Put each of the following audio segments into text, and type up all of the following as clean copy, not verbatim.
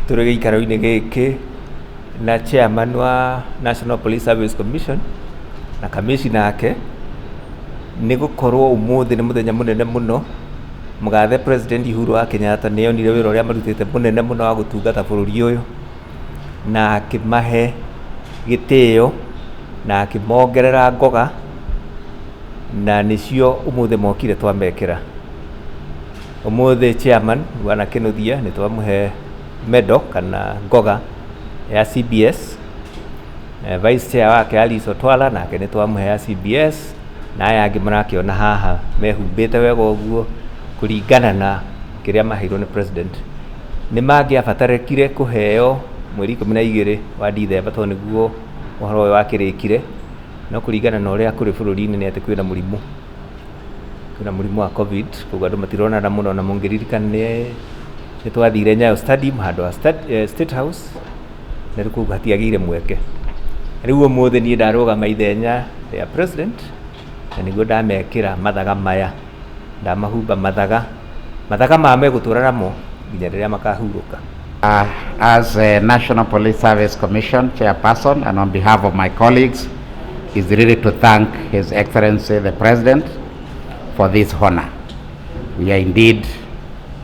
tũrĩ gĩikaro-inĩ gĩkĩ na chairman wa National Police Service Commission na commissioner ake nĩ gũkorwo ũmũthĩ nĩ mũthenya mũnene mũno. Mũgathe President Uhuru wa Kenyatta nĩ onire wĩra ũrĩa marutĩte mũnene mũno wa gũtungata bũrũri ũyũ na akĩmahe gĩtĩo na akĩmongerera ngoga, na nĩcio ũmũthĩ mokire twamekĩra. Ũmũthĩ chairman Bwana Kĩnuthia nĩ twamũhe medal kana ngoga ya CBS, vice chair wake Alice Otwala nake nĩ twamũhe ya CBS, na aya angĩ marakĩona haha mehumbĩte wega ũguo kũringana na kĩrĩa maheirwo nĩ president. Nĩ mangĩabatarĩkire kũheo mweri 12 wa Dithemba tondũ nĩguo ũhoro ũyũ wakĩrĩkire, no kũringana na ũrĩa kũrĩ bũrũri-inĩ nĩ atĩ kwĩna mũrimũ wa COVID, koguo andũ matironana mũno, na mũngĩririkana nĩ twathire Nyayo Stadium handũ ha State House, na rĩu koguo hatiagĩire mweke. Rĩu ũmũthĩ niĩ ndarũgama ithenya rĩa president na nĩguo ndamekĩra mathaga maya, ndamahumba mathaga ma megũtũra namo nginya rĩrĩa makahurũka. As a National Police Service Commission chairperson, and on behalf of my colleagues, is really to thank His Excellency the President for this honor. We are indeed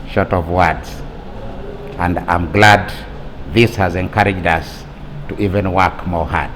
short of words, and I'm glad this has encouraged us to even work more hard.